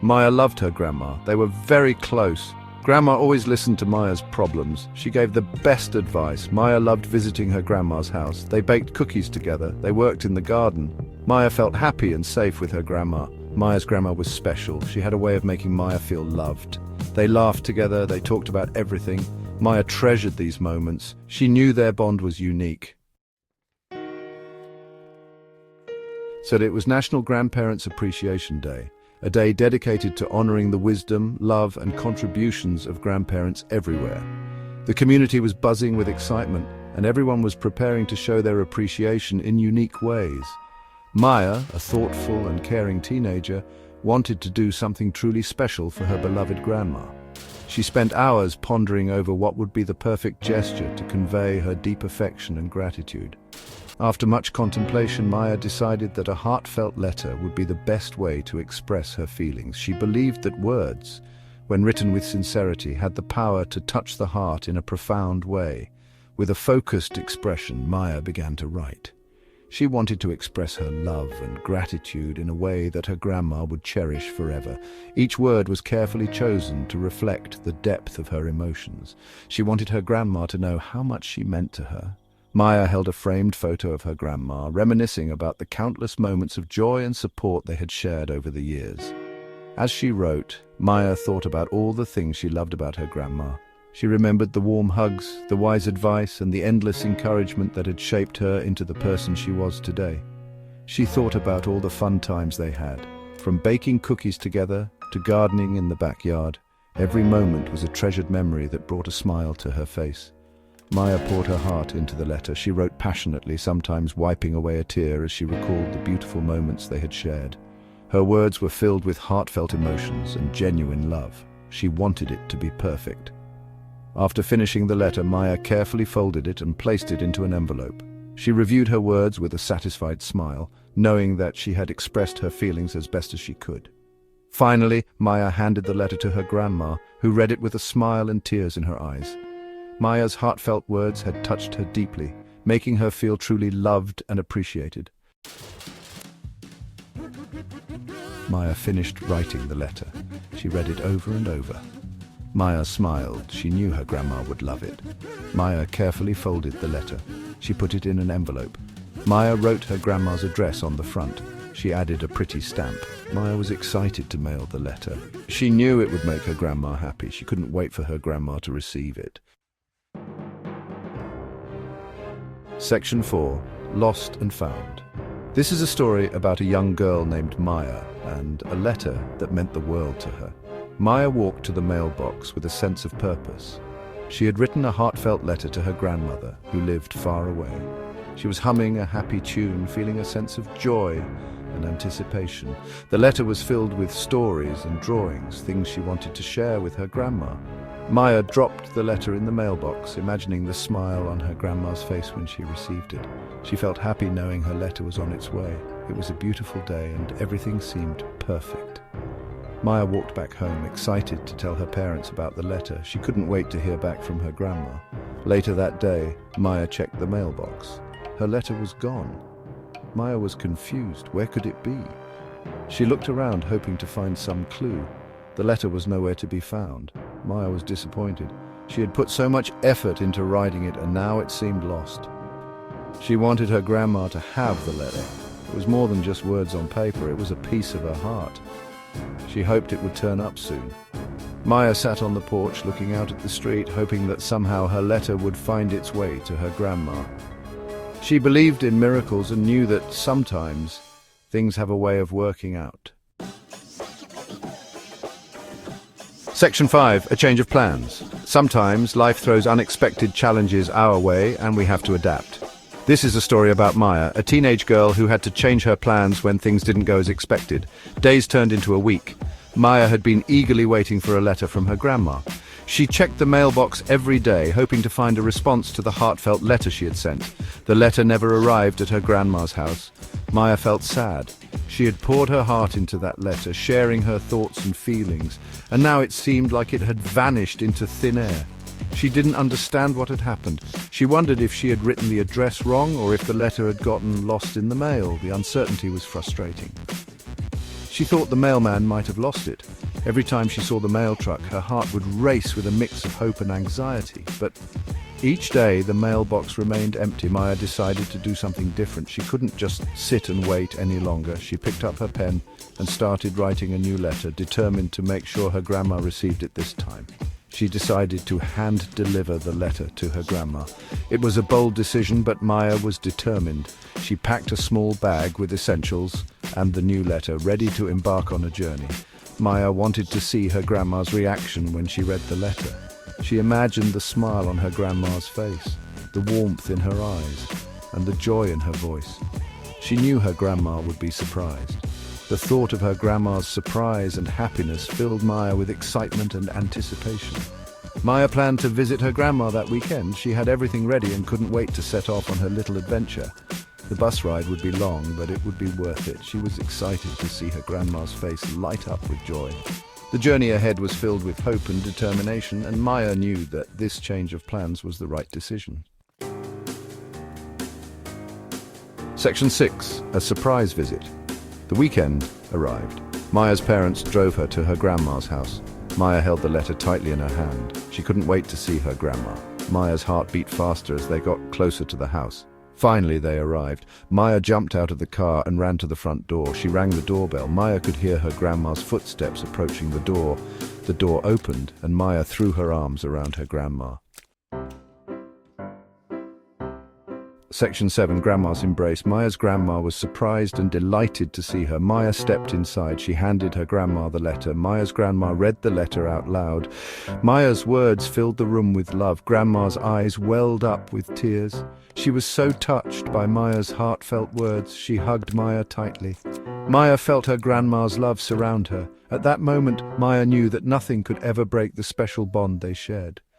Maya loved her grandma. They were very close. Grandma always listened to Maya's problems. She gave the best advice. Maya loved visiting her grandma's house. They baked cookies together. They worked in the garden. Maya felt happy and safe with her grandma. Maya's grandma was special. She had a way of making Maya feel loved. They laughed together. They talked about everything. Maya treasured these moments. She knew their bond was unique. So it was National Grandparents Appreciation Day, a day dedicated to honoring the wisdom, love, and contributions of grandparents everywhere. The community was buzzing with excitement, and everyone was preparing to show their appreciation in unique ways. Maya, a thoughtful and caring teenager, wanted to do something truly special for her beloved grandma. She spent hours pondering over what would be the perfect gesture to convey her deep affection and gratitude. After much contemplation, Maya decided that a heartfelt letter would be the best way to express her feelings. She believed that words, when written with sincerity, had the power to touch the heart in a profound way. With a focused expression, Maya began to write. She wanted to express her love and gratitude in a way that her grandma would cherish forever. Each word was carefully chosen to reflect the depth of her emotions. She wanted her grandma to know how much she meant to her. Maya held a framed photo of her grandma, reminiscing about the countless moments of joy and support they had shared over the years. As she wrote, Maya thought about all the things she loved about her grandma. She remembered the warm hugs, the wise advice, and the endless encouragement that had shaped her into the person she was today. She thought about all the fun times they had, from baking cookies together to gardening in the backyard. Every moment was a treasured memory that brought a smile to her face. Maya poured her heart into the letter. She wrote passionately, sometimes wiping away a tear as she recalled the beautiful moments they had shared. Her words were filled with heartfelt emotions and genuine love. She wanted it to be perfect. After finishing the letter, Maya carefully folded it and placed it into an envelope. She reviewed her words with a satisfied smile, knowing that she had expressed her feelings as best as she could. Finally, Maya handed the letter to her grandma, who read it with a smile and tears in her eyes. Maya's heartfelt words had touched her deeply, making her feel truly loved and appreciated. Maya finished writing the letter. She read it over and over. Maya smiled. She knew her grandma would love it. Maya carefully folded the letter. She put it in an envelope. Maya wrote her grandma's address on the front. She added a pretty stamp. Maya was excited to mail the letter. She knew it would make her grandma happy. She couldn't wait for her grandma to receive it. Section 4. Lost and Found. This is a story about a young girl named Maya and a letter that meant the world to her. Maya walked to the mailbox with a sense of purpose. She had written a heartfelt letter to her grandmother, who lived far away. She was humming a happy tune, feeling a sense of joy and anticipation. The letter was filled with stories and drawings, things she wanted to share with her grandma. Maya dropped the letter in the mailbox, imagining the smile on her grandma's face when she received it. She felt happy knowing her letter was on its way. It was a beautiful day and everything seemed perfect. Maya walked back home, excited to tell her parents about the letter. She couldn't wait to hear back from her grandma. Later that day, Maya checked the mailbox. Her letter was gone. Maya was confused. Where could it be? She looked around, hoping to find some clue. The letter was nowhere to be found. Maya was disappointed. She had put so much effort into writing it, and now it seemed lost. She wanted her grandma to have the letter. It was more than just words on paper. It was a piece of her heart. She hoped it would turn up soon. Maya sat on the porch looking out at the street, hoping that somehow her letter would find its way to her grandma. She believed in miracles and knew that sometimes things have a way of working out. Section 5. A change of plans. Sometimes life throws unexpected challenges our way and we have to adapt. This is a story about Maya, a teenage girl who had to change her plans when things didn't go as expected. Days turned into a week. Maya had been eagerly waiting for a letter from her grandma. She checked the mailbox every day, hoping to find a response to the heartfelt letter she had sent. The letter never arrived at her grandma's house. Maya felt sad. She had poured her heart into that letter, sharing her thoughts and feelings, and now it seemed like it had vanished into thin air. She didn't understand what had happened. She wondered if she had written the address wrong or if the letter had gotten lost in the mail. The uncertainty was frustrating. She thought the mailman might have lost it. Every time she saw the mail truck, her heart would race with a mix of hope and anxiety. But each day the mailbox remained empty. Maya decided to do something different. She couldn't just sit and wait any longer. She picked up her pen and started writing a new letter, determined to make sure her grandma received it this time. She decided to hand-deliver the letter to her grandma. It was a bold decision, but Maya was determined. She packed a small bag with essentials and the new letter, ready to embark on a journey. Maya wanted to see her grandma's reaction when she read the letter. She imagined the smile on her grandma's face, the warmth in her eyes, and the joy in her voice. She knew her grandma would be surprised. The thought of her grandma's surprise and happiness filled Maya with excitement and anticipation. Maya planned to visit her grandma that weekend. She had everything ready and couldn't wait to set off on her little adventure. The bus ride would be long, but it would be worth it. She was excited to see her grandma's face light up with joy. The journey ahead was filled with hope and determination, and Maya knew that this change of plans was the right decision. Section 6. A surprise visit. The weekend arrived. Maya's parents drove her to her grandma's house. Maya held the letter tightly in her hand. She couldn't wait to see her grandma. Maya's heart beat faster as they got closer to the house. Finally, they arrived. Maya jumped out of the car and ran to the front door. She rang the doorbell. Maya could hear her grandma's footsteps approaching the door. The door opened, and Maya threw her arms around her grandma. Section 7. Grandma's embrace. Maya's grandma was surprised and delighted to see her. Maya stepped inside. She handed her grandma the letter. Maya's grandma read the letter out loud. Maya's words filled the room with love. Grandma's eyes welled up with tears. She was so touched by Maya's heartfelt words, she hugged Maya tightly. Maya felt her grandma's love surround her. At that moment, Maya knew that nothing could ever break the special bond they shared.